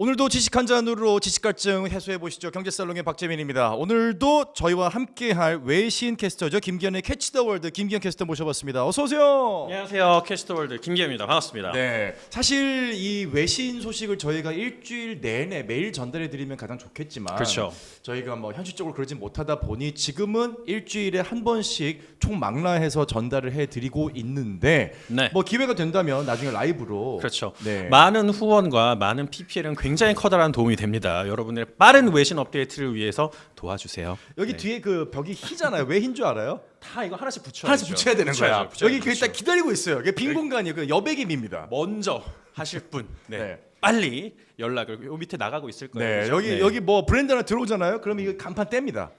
오늘도 지식 한 잔으로 지식 갈증 해소해 보시죠. 경제살롱의 박재민입니다. 오늘도 저희와 함께할 외신 캐스터죠. 김기현의 캐치 더 월드 김기현 캐스터 모셔봤습니다. 어서 오세요. 안녕하세요. 캐스터월드 김기현입니다. 반갑습니다. 네, 사실 이 외신 소식을 저희가 일주일 내내 매일 전달해 드리면 가장 좋겠지만, 그렇죠. 저희가 뭐 현실적으로 그러지 못하다 보니 지금은 일주일에 한 번씩 총망라해서 전달을 해 드리고 있는데, 네. 뭐 기회가 된다면 나중에 라이브로 그렇죠. 네. 많은 후원과 많은 PPL은 굉장히 커다란 도움이 됩니다. 여러분의 빠른 외신 업데이트를 위해서 도와주세요. 여기 네. 뒤에 그 벽이 희잖아요. 왜 흰 줄 알아요? 다 이거 하나씩 붙여야 하나씩 붙여야 되는 거야. 여기 붙여야죠. 일단 기다리고 있어요. 이게 빈 공간이에요. 그 여백입니다. 먼저 하실 분, 네. 네. 빨리 연락을 요 밑에 나가고 있을 거예요. 네, 그렇죠? 여기 뭐 브랜드 하나 들어오잖아요. 그럼 이거 간판 뗍니다.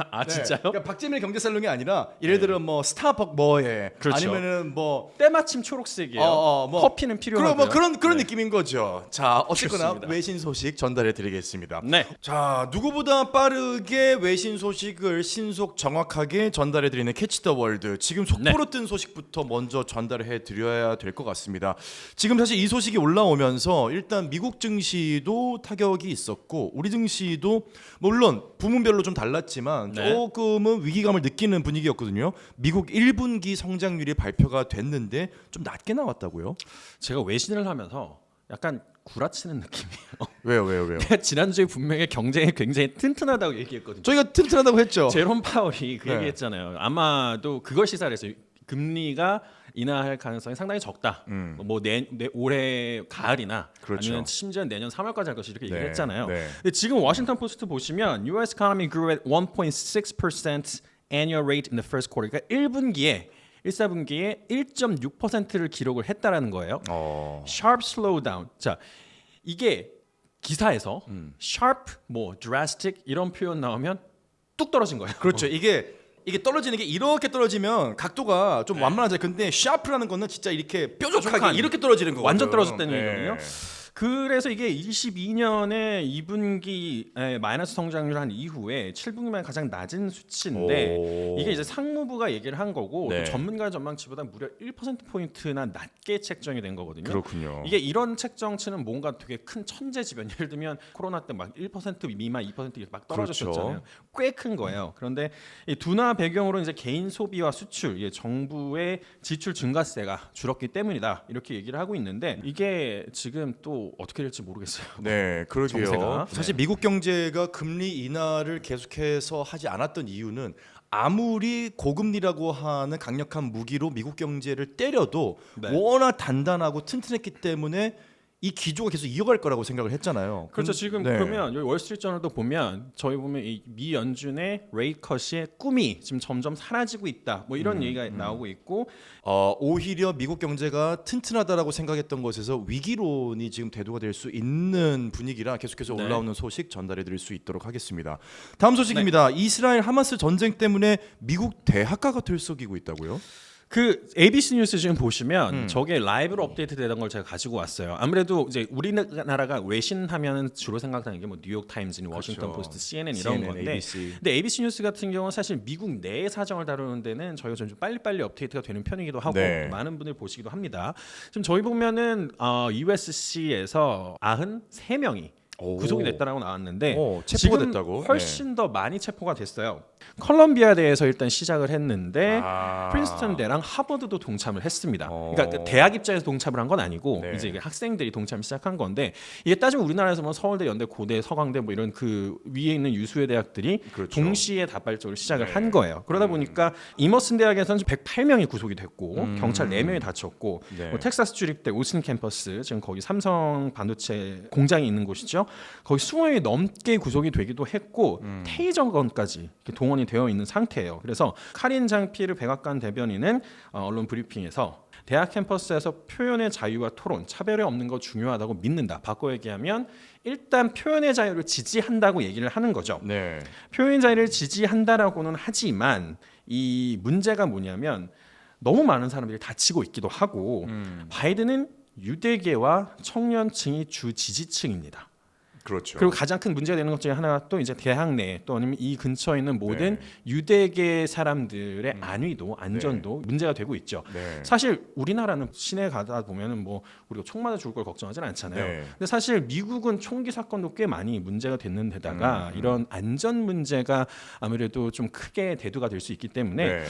아 네. 진짜요? 그러니까 박재민의 경제살롱이 아니라 예를 들어 뭐 스타벅 뭐에 그렇죠. 아니면은 뭐 때마침 초록색이에요. 뭐 커피는 필요하고요. 그런 네. 느낌인 거죠. 자, 어쨌거나 좋습니다. 외신 소식 전달해 드리겠습니다. 네. 자, 누구보다 빠르게 외신 소식을 신속 정확하게 전달해 드리는 캐치 더 월드. 지금 속보로 뜬 소식부터 먼저 전달해 드려야 될 것 같습니다. 지금 사실 이 소식이 올라오면서 일단 미국 증시도 타격이 있었고 우리 증시도 물론 부문별로 좀 달랐지만 네. 조금은 위기감을 느끼는 분위기였거든요. 미국 1분기 성장률이 발표가 됐는데 좀 낮게 나왔다고요? 제가 외신을 하면서 약간 구라치는 느낌이에요. 왜요? 지난주에 분명히 경쟁이 굉장히 튼튼하다고 얘기했거든요. 저희가 튼튼하다고 했죠. 제롬 파월이 그 네. 얘기했잖아요. 아마도 그걸 시사를 했어요. 금리가 인하할 가능성이 상당히 적다. 뭐 올해 가을이나 그렇죠. 아니면 심지어 내년 3월까지 할 것이 이렇게 얘기를 네, 했잖아요. 네. 근데 지금 워싱턴 포스트 보시면 U.S. economy grew at 1.6% annual rate in the first quarter. 그러니까 1분기에 1사분기에 1.6%를 기록을 했다라는 거예요. sharp slowdown. 자, 이게 기사에서 sharp, 뭐 drastic 이런 표현 나오면 뚝 떨어진 거예요. 그렇죠. 이게 떨어지는 게 이렇게 떨어지면 각도가 좀 완만하죠. 근데 샤프라는 거는 진짜 이렇게 뾰족하게 뾰족한, 이렇게 떨어지는 거거든요. 완전 떨어졌다는 네. 얘기거든요. 그래서 이게 22년에 2분기 마이너스 성장률 한 이후에 7분기만 가장 낮은 수치인데 오. 이게 이제 상무부가 얘기를 한 거고 네. 또 전문가 전망치보다 무려 1%포인트나 낮게 책정이 된 거거든요. 그렇군요. 이게 이런 책정치는 뭔가 되게 큰 천재지변. 예를 들면 코로나 때 막 1% 미만 2% 이렇게 막 떨어졌었잖아요. 꽤 큰 거예요. 그런데 이 둔화 배경으로 이제 개인 소비와 수출, 이게 정부의 지출 증가세가 줄었기 때문이다. 이렇게 얘기를 하고 있는데 이게 지금 또 어떻게 될지 모르겠어요. 네, 그러게요. 정세가. 사실 미국 경제가 금리 인하를 계속해서 하지 않았던 이유는 아무리 고금리라고 하는 강력한 무기로 미국 경제를 때려도 네. 워낙 단단하고 튼튼했기 때문에 이 기조가 계속 이어갈 거라고 생각을 했잖아요. 그렇죠. 지금 네. 그러면 여기 월스트리트저널도 보면 저희 보면 이 미 연준의 레이트 컷의 꿈이 지금 점점 사라지고 있다. 뭐 이런 얘기가 나오고 있고 오히려 미국 경제가 튼튼하다라고 생각했던 것에서 위기론이 지금 대두가 될 수 있는 분위기라 계속해서 네. 올라오는 소식 전달해드릴 수 있도록 하겠습니다. 다음 소식입니다. 이스라엘 하마스 전쟁 때문에 미국 대학가가 들썩이고 있다고요? 그 ABC 뉴스 지금 보시면 저게 라이브로 업데이트 되던 걸 제가 가지고 왔어요. 아무래도 이제 우리나라가 외신하면 주로 생각나는 게 뭐 뉴욕 타임즈, 워싱턴 그렇죠. 포스트, CNN 이런 건데, ABC. 근데 ABC 뉴스 같은 경우는 사실 미국 내 사정을 다루는 데는 저희가 좀 빨리빨리 업데이트가 되는 편이기도 하고 네. 많은 분들이 보시기도 합니다. 지금 저희 보면은 USC에서 93명이 구속이 됐다라고 나왔는데 체포가 지금 됐다고? 훨씬 더 많이 체포가 됐어요. 컬럼비아대에서 일단 시작을 했는데 아. 프린스턴대랑 하버드도 동참을 했습니다. 그러니까 그 대학 입장에서 동참을 한 건 아니고 네. 이제 이게 학생들이 동참을 시작한 건데 이게 따지면 우리나라에서 뭐 서울대, 연대, 고대, 서강대 뭐 이런 그 위에 있는 유수의 대학들이 그렇죠. 동시에 다발적으로 시작을 네. 한 거예요. 그러다 보니까 이머슨 대학에서는 108명이 구속이 됐고 경찰 4명이 다쳤고 네. 뭐 텍사스 주립대 오스틴 캠퍼스 지금 거기 삼성 반도체 공장이 있는 곳이죠. 거기 20명이 넘게 구속이 되기도 했고 테이저 건까지 이렇게 동원이 되어 있는 상태예요. 그래서 카린 장피르 백악관 대변인은 언론 브리핑에서 대학 캠퍼스에서 표현의 자유와 토론, 차별이 없는 거 중요하다고 믿는다. 바꿔 얘기하면 일단 표현의 자유를 지지한다고 얘기를 하는 거죠. 네. 표현의 자유를 지지한다라고는 하지만 이 문제가 뭐냐면 너무 많은 사람들이 다치고 있기도 하고 바이든은 유대계와 청년층이 주 지지층입니다. 그렇죠. 그리고 가장 큰 문제가 되는 것 중에 하나가 또 이제 대학 내 또 아니면 이 근처에 있는 모든 네. 유대계 사람들의 안위도 안전도 문제가 되고 있죠. 네. 사실 우리나라는 시내 가다 보면은 뭐 우리가 총 맞아 죽을 걸 걱정하진 않잖아요. 네. 근데 사실 미국은 총기 사건도 꽤 많이 문제가 됐는 데다가 이런 안전 문제가 아무래도 좀 크게 대두가 될 수 있기 때문에 네.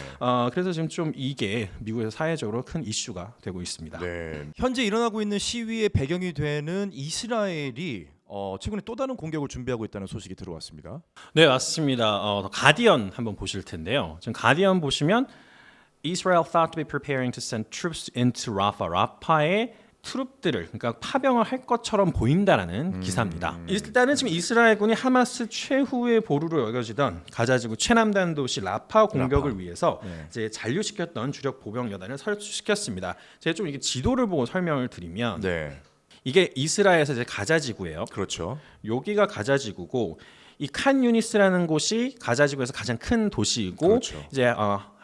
그래서 지금 좀 이게 미국에서 사회적으로 큰 이슈가 되고 있습니다. 네. 현재 일어나고 있는 시위의 배경이 되는 이스라엘이 최근에 또 다른 공격을 준비하고 있다는 소식이 들어왔습니다. 네, 맞습니다. 가디언 한번 보실 텐데요. 지금 가디언 보시면 Israel thought to be preparing to send troops into Rafah. 라파에 트룹들을 그러니까 파병을 할 것처럼 보인다라는 기사입니다. 일단은 지금 이스라엘군이 하마스 최후의 보루로 여겨지던 가자지구 최남단 도시 라파 공격을 위해서 이제 잔류시켰던 주력 보병 여단을 설치시켰습니다. 제가 좀 이게 지도를 보고 설명을 드리면 네. 이게 이스라엘에서 이제 가자지구예요. 그렇죠. 여기가 가자지구고 이 칸 유니스라는 곳이 가자지구에서 가장 큰 도시이고 그렇죠. 이제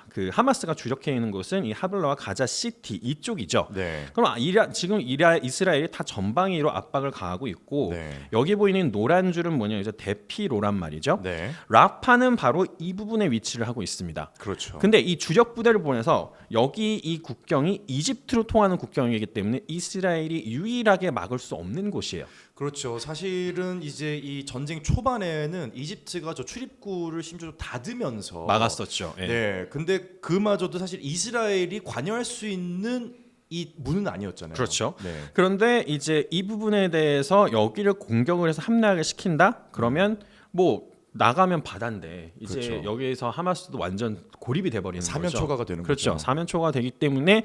그 하마스가 주력해 있는 곳은 이 하블라와 가자 시티 이쪽이죠. 네. 그럼 지금 이스라엘이 다 전방위로 압박을 가하고 있고 네. 여기 보이는 노란 줄은 뭐냐 이제 대피로란 말이죠. 네. 라파는 바로 이 부분에 위치를 하고 있습니다. 그렇죠. 근데 이 주력 부대를 보내서 여기 이 국경이 이집트로 통하는 국경이기 때문에 이스라엘이 유일하게 막을 수 없는 곳이에요. 그렇죠. 사실은 이제 이 전쟁 초반에는 이집트가 저 출입구를 심지어 좀 닫으면서 막았었죠. 예. 네. 근데 그마저도 사실 이스라엘이 관여할 수 있는 이 문은 아니었잖아요. 그렇죠. 네. 그런데 이제 이 부분에 대해서 여기를 공격을 해서 함락을 시킨다? 그러면 뭐 나가면 바다인데 이제 그렇죠. 여기에서 하마스도 완전 고립이 돼버리는 거죠. 사면초가가 되는 그렇죠. 거죠. 사면초가 되기 때문에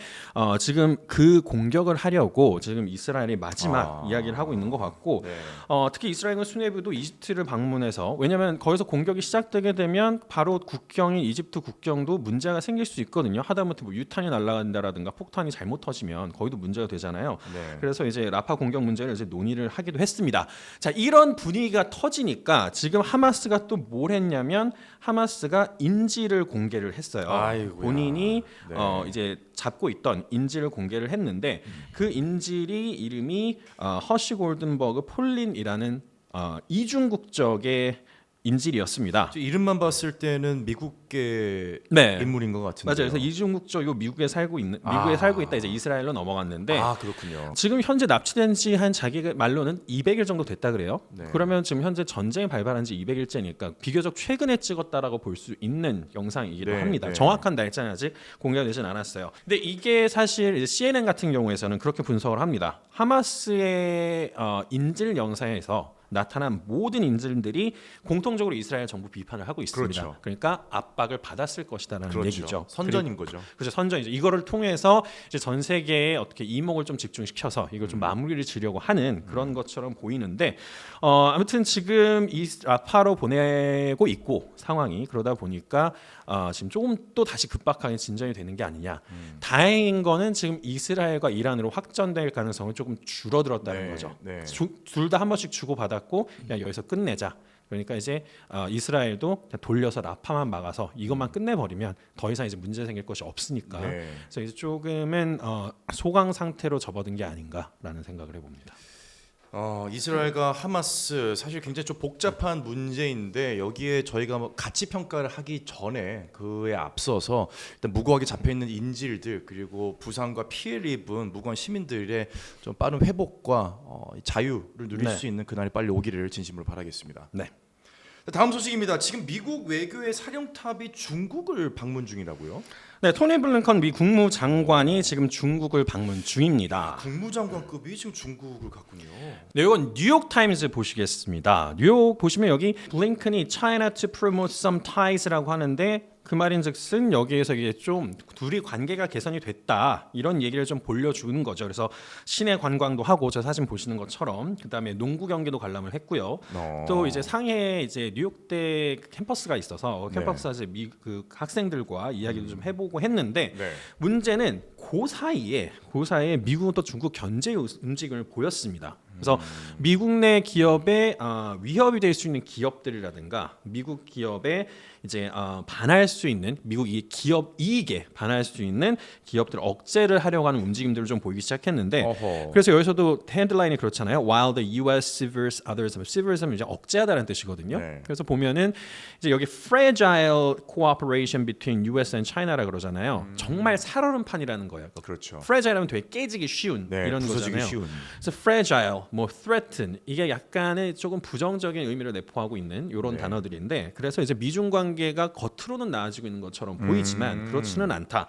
지금 그 공격을 하려고 지금 이스라엘이 마지막 이야기를 하고 있는 것 같고 네. 특히 이스라엘과 수뇌부도 이집트를 방문해서 왜냐하면 거기서 공격이 시작되게 되면 바로 국경인 이집트 국경도 문제가 생길 수 있거든요. 하다못해 뭐 유탄이 날아간다라든가 폭탄이 잘못 터지면 거기도 문제가 되잖아요. 네. 그래서 이제 라파 공격 문제를 이제 논의를 하기도 했습니다. 자, 이런 분위기가 터지니까 지금 하마스가 또 뭘 했냐면 하마스가 인질을 공개를 했어요. 아이고야. 본인이 네. 이제 잡고 있던 인질을 공개를 했는데 그 인질이 이름이 허시 골든버그 폴린이라는 이중 국적의 인질이었습니다. 이름만 봤을 때는 미국계 네. 인물인 것 같은데. 맞아요. 그래서 이중 국적이고 미국에 살고 있다 이제 이스라엘로 넘어갔는데 그렇군요. 지금 현재 납치된 지 한 자기 말로는 200일 정도 됐다 그래요. 네. 그러면 지금 현재 전쟁이 발발한 지 200일째니까 비교적 최근에 찍었다라고 볼 수 있는 영상이기도 네, 합니다. 네. 정확한 날짜는 아직 공개되진 않았어요. 근데 이게 사실 이제 CNN 같은 경우에서는 그렇게 분석을 합니다. 하마스의 인질 영상에서 나타난 모든 인질들이 공통적으로 이스라엘 정부 비판을 하고 있습니다. 그렇죠. 그러니까 압박을 받았을 것이다라는 그렇죠. 얘기죠. 선전인 거죠. 그렇죠. 선전이죠. 이거를 통해서 이제 전 세계에 어떻게 이목을 좀 집중시켜서 이걸 좀 마무리를 지려고 하는 그런 것처럼 보이는데 아무튼 지금 이 라파로 보내고 있고 상황이 그러다 보니까 지금 조금 또 다시 급박하게 진전이 되는 게 아니냐. 다행인 거는 지금 이스라엘과 이란으로 확전될 가능성은 조금 줄어들었다는 네, 거죠. 네. 둘 다 한 번씩 주고받았고 그냥 여기서 끝내자. 그러니까 이제 이스라엘도 그냥 돌려서 라파만 막아서 이것만 끝내버리면 더 이상 이제 문제 생길 것이 없으니까. 네. 그래서 이제 조금은 소강 상태로 접어든 게 아닌가라는 생각을 해봅니다. 이스라엘과 하마스 사실 굉장히 좀 복잡한 문제인데 여기에 저희가 뭐 가치 평가를 하기 전에 그에 앞서서 일단 무고하게 잡혀 있는 인질들 그리고 부상과 피해를 입은 무고한 시민들의 좀 빠른 회복과 자유를 누릴 네. 수 있는 그날이 빨리 오기를 진심으로 바라겠습니다. 네. 다음 소식입니다. 지금 미국 외교의 사령탑이 중국을 방문 중이라고요? 네, 토니 블링컨 미 국무장관이 지금 중국을 방문 중입니다. 국무장관급이 지금 중국을 갔군요. 네, 이건 뉴욕 타임즈 보시겠습니다. 뉴욕 보시면 여기 블링컨이 China to promote some ties라고 하는데 그 말인즉슨 여기에서 이게 좀 둘이 관계가 개선이 됐다 이런 얘기를 좀 보여주는 거죠. 그래서 시내 관광도 하고 저 사진 보시는 것처럼 그다음에 농구 경기도 관람을 했고요. 또 이제 상해에 이제 뉴욕대 캠퍼스가 있어서 캠퍼스에서 이제 그 학생들과 이야기도 좀 해보고 했는데 네. 문제는 그 사이에 미국은 또 중국 견제 움직임을 보였습니다. 그래서 미국 내 기업에 위협이 될 수 있는 기업들이라든가 미국 기업에 이제 반할 수 있는 미국 이 기업 이익에 반할 수 있는 기업들 억제를 하려고 하는 움직임들을 좀 보이기 시작했는데 어허. 그래서 여기서도 헤드라인이 그렇잖아요. While the U.S. severs others, severs는 이제 억제하다는 뜻이거든요. 네. 그래서 보면은 이제 여기 fragile cooperation between U.S. and China라 그러잖아요. 정말 살얼음 판이라는 거예요. 그렇죠. fragile하면 되게 깨지기 쉬운 네, 이런 부서지기 거잖아요. 쉬운. 그래서 fragile, 뭐 threaten 이게 약간의 조금 부정적인 의미를 내포하고 있는 이런 네. 단어들인데 그래서 이제 미중 관계가 겉으로는 나아지고 있는 것처럼 보이지만 그렇지는 않다.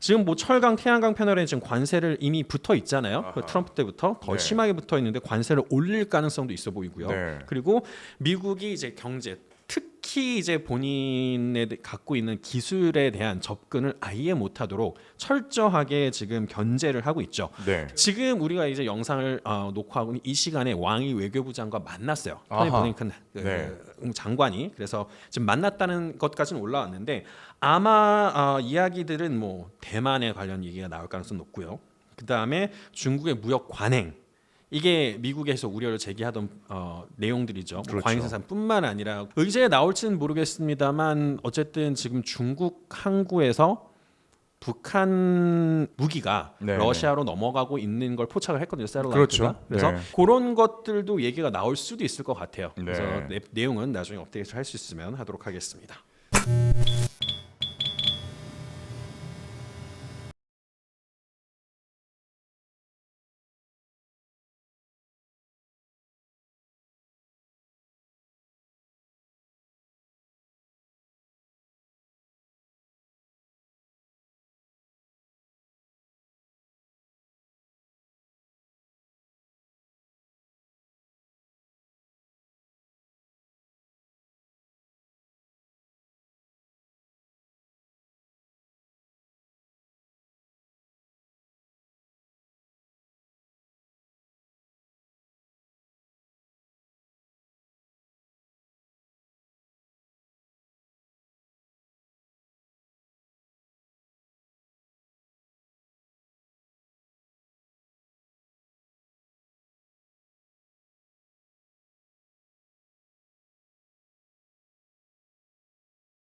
지금 뭐 철강, 태양광 패널에 지금 관세를 이미 붙어 있잖아요. 그 트럼프 때부터 더 네. 심하게 붙어 있는데 관세를 올릴 가능성도 있어 보이고요. 네. 그리고 미국이 이제 경제 특히 이제 본인에 갖고 있는 기술에 대한 접근을 아예 못하도록 철저하게 지금 견제를 하고 있죠. 네. 지금 우리가 이제 영상을 녹화하고 있는 이 시간에 왕이 외교부장과 만났어요. 토니 아하. 블링컨 네. 장관이 그래서 지금 만났다는 것까지는 올라왔는데 아마 이야기들은 뭐 대만에 관련 얘기가 나올 가능성 높고요. 그 다음에 중국의 무역 관행. 이게 미국에서 우려를 제기하던 내용들이죠. 뭐 그렇죠. 과잉 생산뿐만 아니라 의제에 나올지는 모르겠습니다만 어쨌든 지금 중국 항구에서 북한 무기가 네, 러시아로 넘어가고 있는 걸 포착을 했거든요. 셀러라이트가. 그렇죠. 그래서 네. 그런 것들도 얘기가 나올 수도 있을 것 같아요. 네. 그래서 내용은 나중에 업데이트 할 수 있으면 하도록 하겠습니다.